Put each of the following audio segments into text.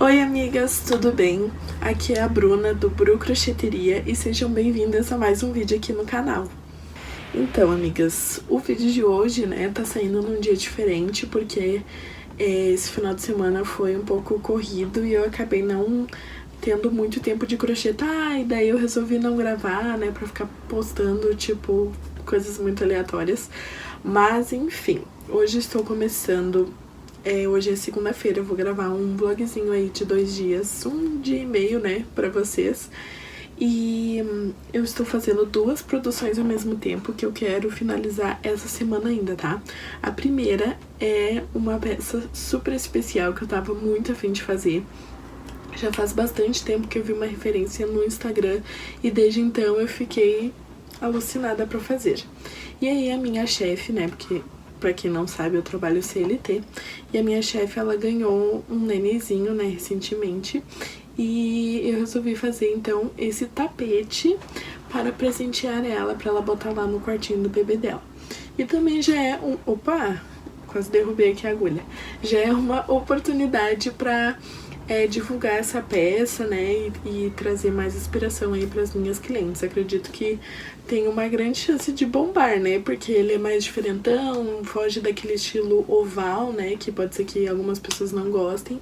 Oi amigas, tudo bem? Aqui é a Bruna do Bru Crocheteria e sejam bem-vindas a mais um vídeo aqui no canal. Então amigas, o vídeo de hoje, tá saindo num dia diferente porque esse final de semana foi um pouco corrido e eu acabei não tendo muito tempo de crochetar e daí eu resolvi não gravar, pra ficar postando, tipo, coisas muito aleatórias. Mas enfim, hoje estou começando. Hoje é segunda-feira, eu vou gravar um vlogzinho aí de 2 dias, um dia e meio, pra vocês. E eu estou fazendo 2 produções ao mesmo tempo que eu quero finalizar essa semana ainda, tá? A primeira é uma peça super especial que eu tava muito afim de fazer. Já faz bastante tempo que eu vi uma referência no Instagram e desde então eu fiquei alucinada pra fazer. E aí a minha chefe, porque pra quem não sabe, eu trabalho CLT. E a minha chefe, ela ganhou um nenenzinho, recentemente. E eu resolvi fazer, então, esse tapete para presentear ela, pra ela botar lá no quartinho do bebê dela. E também já é um... Opa! Quase derrubei aqui a agulha. Já é uma oportunidade pra divulgar essa peça, e trazer mais inspiração aí para as minhas clientes. Acredito que tem uma grande chance de bombar, porque ele é mais diferentão, foge daquele estilo oval, que pode ser que algumas pessoas não gostem.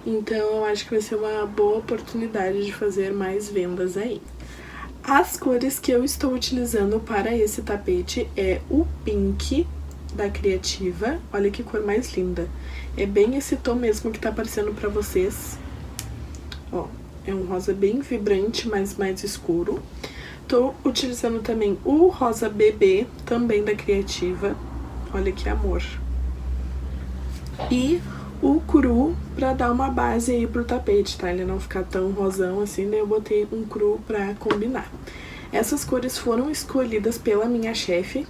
Então eu acho que vai ser uma boa oportunidade de fazer mais vendas aí. As cores que eu estou utilizando para esse tapete é o pink da Criativa. Olha que cor mais linda. É bem esse tom mesmo que tá aparecendo pra vocês. Ó, é um rosa bem vibrante, mas mais escuro. Tô utilizando também o rosa bebê, também da Criativa. Olha que amor. E o cru pra dar uma base aí pro tapete, tá? Ele não ficar tão rosão assim, eu botei um cru pra combinar. Essas cores foram escolhidas pela minha chefe.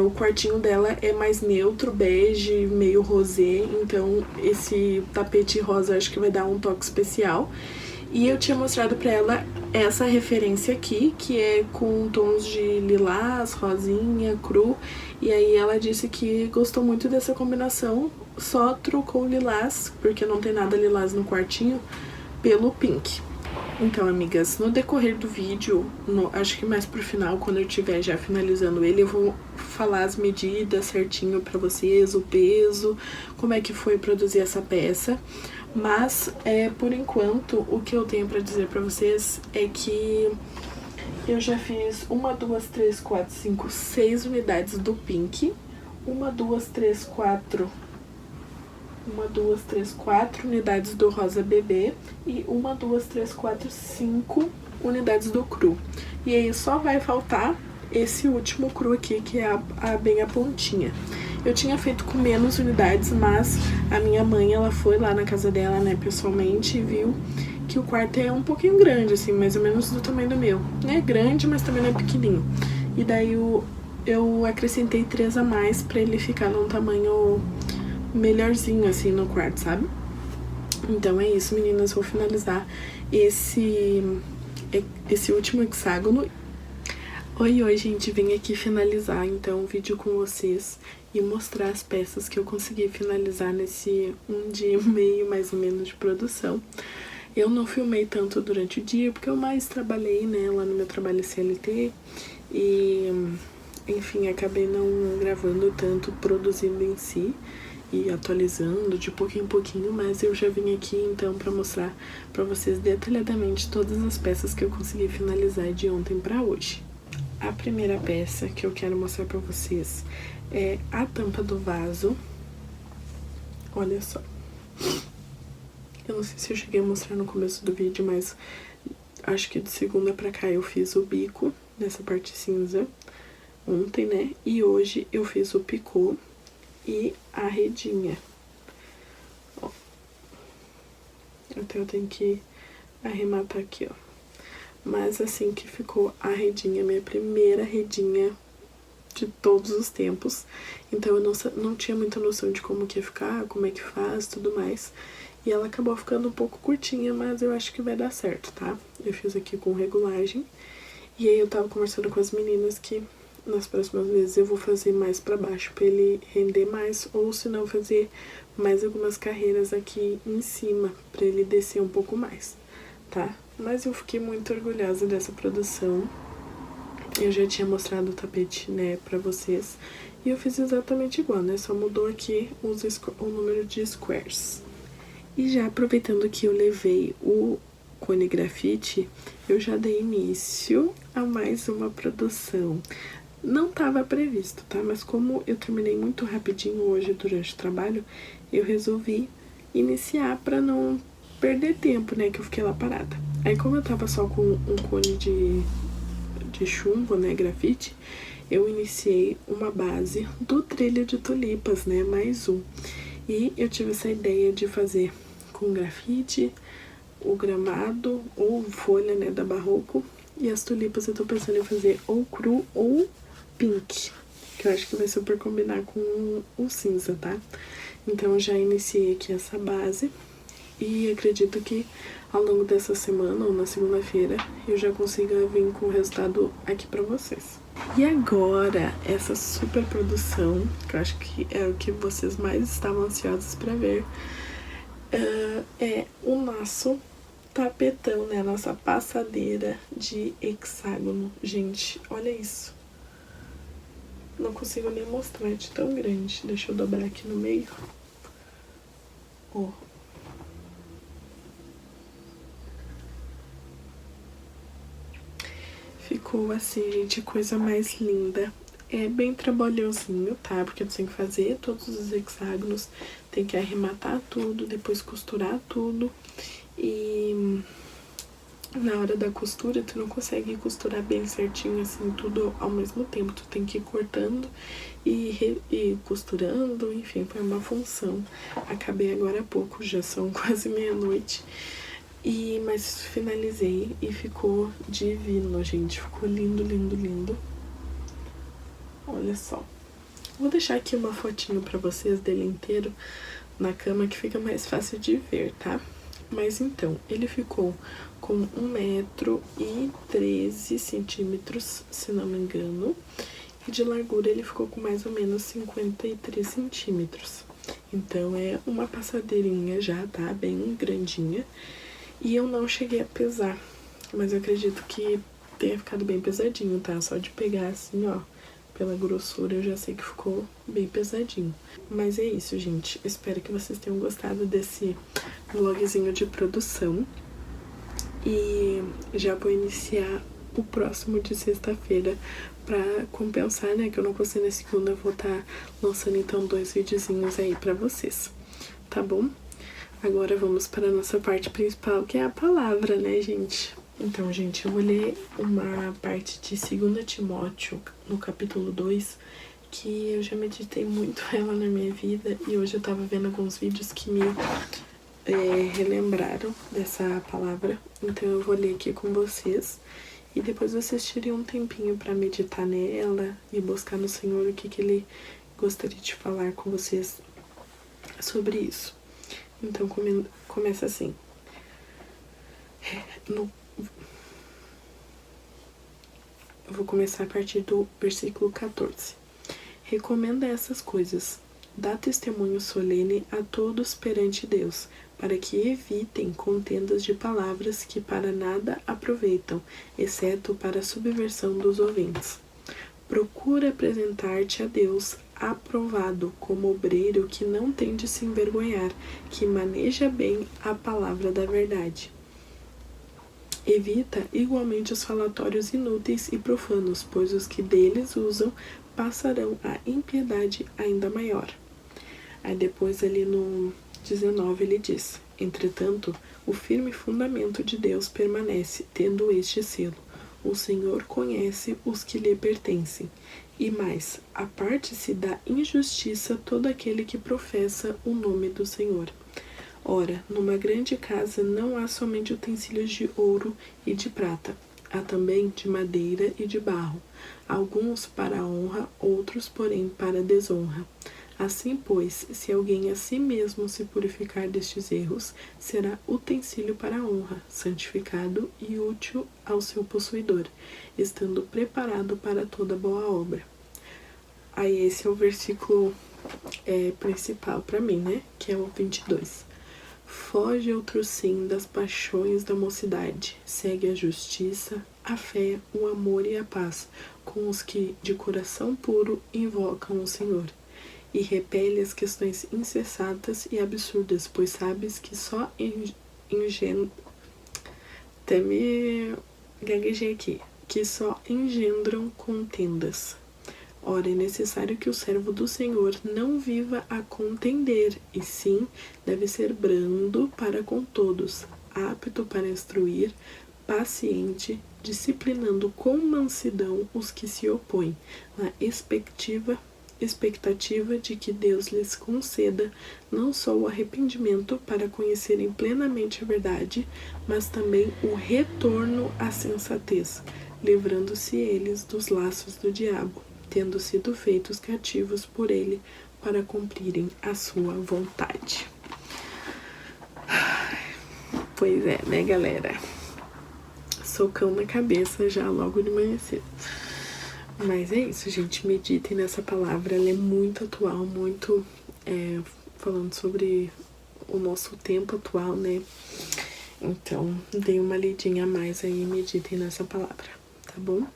O quartinho dela é mais neutro, bege, meio rosé, então esse tapete rosa acho que vai dar um toque especial. E eu tinha mostrado pra ela essa referência aqui, que é com tons de lilás, rosinha, cru. E aí ela disse que gostou muito dessa combinação, só trocou o lilás, porque não tem nada lilás no quartinho, pelo pink. Então, amigas, no decorrer do vídeo, acho que mais pro final, quando eu estiver já finalizando ele, eu vou falar as medidas certinho pra vocês, o peso, como é que foi produzir essa peça. Mas, por enquanto, o que eu tenho pra dizer pra vocês é que eu já fiz 1, 2, 3, 4, 5, 6 unidades do pink. 1, 2, 3, 4... 1, 2, 3, 4 unidades do rosa bebê e 1, 2, 3, 4, 5 unidades do cru. E aí só vai faltar esse último cru aqui, que é bem a pontinha. Eu tinha feito com menos unidades, mas a minha mãe, ela foi lá na casa dela, pessoalmente, e viu que o quarto é um pouquinho grande, assim, mais ou menos do tamanho do meu. É grande, mas também não é pequenininho. E daí eu acrescentei 3 a mais pra ele ficar num tamanho melhorzinho assim no quarto, sabe? Então é isso, meninas, vou finalizar esse último hexágono. Oi, gente, vim aqui finalizar então o vídeo com vocês e mostrar as peças que eu consegui finalizar nesse 1 dia e meio mais ou menos de produção. Eu não filmei tanto durante o dia porque eu mais trabalhei, lá no meu trabalho CLT e enfim, acabei não gravando tanto, produzindo em si e atualizando de pouquinho em pouquinho, mas eu já vim aqui então pra mostrar pra vocês detalhadamente todas as peças que eu consegui finalizar de ontem pra hoje. A primeira peça que eu quero mostrar pra vocês é a tampa do vaso. Olha só. Eu não sei se eu cheguei a mostrar no começo do vídeo, mas acho que de segunda pra cá eu fiz o bico nessa parte cinza ontem, E hoje eu fiz o picô e a redinha. Ó. Então eu tenho que arrematar aqui, ó. Mas assim que ficou a redinha, minha primeira redinha de todos os tempos. Então eu não tinha muita noção de como que ia ficar, como é que faz, tudo mais. E ela acabou ficando um pouco curtinha, mas eu acho que vai dar certo, tá? Eu fiz aqui com regulagem. E aí eu tava conversando com as meninas que nas próximas vezes eu vou fazer mais pra baixo pra ele render mais, ou se não fazer mais algumas carreiras aqui em cima, para ele descer um pouco mais, tá? Mas eu fiquei muito orgulhosa dessa produção. Eu já tinha mostrado o tapete, né, pra vocês. E eu fiz exatamente igual, né? Só mudou aqui o número de squares. E já aproveitando que eu levei o cone grafite, eu já dei início a mais uma produção. Não estava previsto, tá? Mas como eu terminei muito rapidinho hoje durante o trabalho, eu resolvi iniciar para não perder tempo, né? Que eu fiquei lá parada. Aí como eu tava só com um cone de chumbo, né? Grafite, eu iniciei uma base do trilho de tulipas, né? Mais um. E eu tive essa ideia de fazer com grafite, o gramado ou folha, né, da Barroco. E as tulipas eu tô pensando em fazer ou cru ou pink, que eu acho que vai super combinar com o cinza, tá? Então eu já iniciei aqui essa base e acredito que ao longo dessa semana ou na segunda-feira eu já consiga vir com o resultado aqui pra vocês. E agora, essa super produção, que eu acho que é o que vocês mais estavam ansiosos pra ver, é o nosso tapetão, né? A nossa passadeira de hexágono. Gente, olha isso. Não consigo nem mostrar de tão grande. Deixa eu dobrar aqui no meio. Ó. Ficou assim, gente, coisa mais linda. É bem trabalhosinho, tá? Porque tu tem que fazer todos os hexágonos, tem que arrematar tudo, depois costurar tudo. E na hora da costura, tu não consegue costurar bem certinho, assim, tudo ao mesmo tempo. Tu tem que ir cortando e costurando, enfim, foi uma função. Acabei agora há pouco, já são quase meia-noite. Mas finalizei e ficou divino, gente. Ficou lindo, lindo, lindo. Olha só. Vou deixar aqui uma fotinho pra vocês dele inteiro na cama, que fica mais fácil de ver, tá? Mas então, ele ficou com 1,13 m, se não me engano. E de largura ele ficou com mais ou menos 53 centímetros. Então é uma passadeirinha já, tá? Bem grandinha. E eu não cheguei a pesar, mas eu acredito que tenha ficado bem pesadinho, tá? Só de pegar assim, ó, pela grossura eu já sei que ficou bem pesadinho. Mas é isso, gente. Espero que vocês tenham gostado desse vlogzinho de produção. E já vou iniciar o próximo de sexta-feira pra compensar, né? Que eu não postei na segunda, eu vou estar lançando então 2 videozinhos aí pra vocês, tá bom? Agora vamos para a nossa parte principal, que é a palavra, né, gente? Então, gente, eu vou ler uma parte de 2 Timóteo, no capítulo 2, que eu já meditei muito ela na minha vida e hoje eu tava vendo alguns vídeos que me relembraram dessa palavra. Então eu vou ler aqui com vocês e depois vocês tirem um tempinho para meditar nela e buscar no Senhor o que Ele gostaria de falar com vocês sobre isso. Então começa assim. Eu vou começar a partir do versículo 14. Recomenda essas coisas. Dá testemunho solene a todos perante Deus, para que evitem contendas de palavras que para nada aproveitam, exceto para a subversão dos ouvintes. Procura apresentar-te a Deus aprovado, como obreiro que não tem de se envergonhar, que maneja bem a palavra da verdade. Evita igualmente os falatórios inúteis e profanos, pois os que deles usam passarão a impiedade ainda maior. Aí depois ali no 19 ele diz: entretanto, o firme fundamento de Deus permanece, tendo este selo: o Senhor conhece os que lhe pertencem. E mais, aparte-se da injustiça todo aquele que professa o nome do Senhor. Ora, numa grande casa não há somente utensílios de ouro e de prata, há também de madeira e de barro, alguns para a honra, outros, porém, para a desonra. Assim, pois, se alguém a si mesmo se purificar destes erros, será utensílio para a honra, santificado e útil ao seu possuidor, estando preparado para toda boa obra. Aí esse é o versículo principal pra mim, né? Que é o 22. Foge outro sim das paixões da mocidade, segue a justiça, a fé, o amor e a paz, com os que de coração puro invocam o Senhor. E repele as questões insensatas e absurdas, pois sabes que só até me gaguejei aqui, que só engendram contendas. Ora, é necessário que o servo do Senhor não viva a contender, e sim deve ser brando para com todos, apto para instruir, paciente, disciplinando com mansidão os que se opõem, na expectativa de que Deus lhes conceda não só o arrependimento para conhecerem plenamente a verdade, mas também o retorno à sensatez, livrando-se eles dos laços do diabo, tendo sido feitos cativos por ele para cumprirem a sua vontade. Pois é, né, galera? Socão na cabeça já logo de manhã cedo. Mas é isso, gente. Meditem nessa palavra. Ela é muito atual, muito falando sobre o nosso tempo atual, né? Então, deem uma lidinha a mais aí e meditem nessa palavra, tá bom?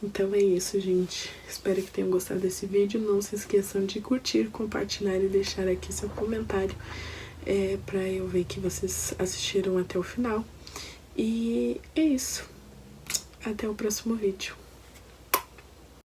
Então é isso, gente. Espero que tenham gostado desse vídeo. Não se esqueçam de curtir, compartilhar e deixar aqui seu comentário pra eu ver que vocês assistiram até o final. E é isso. Até o próximo vídeo.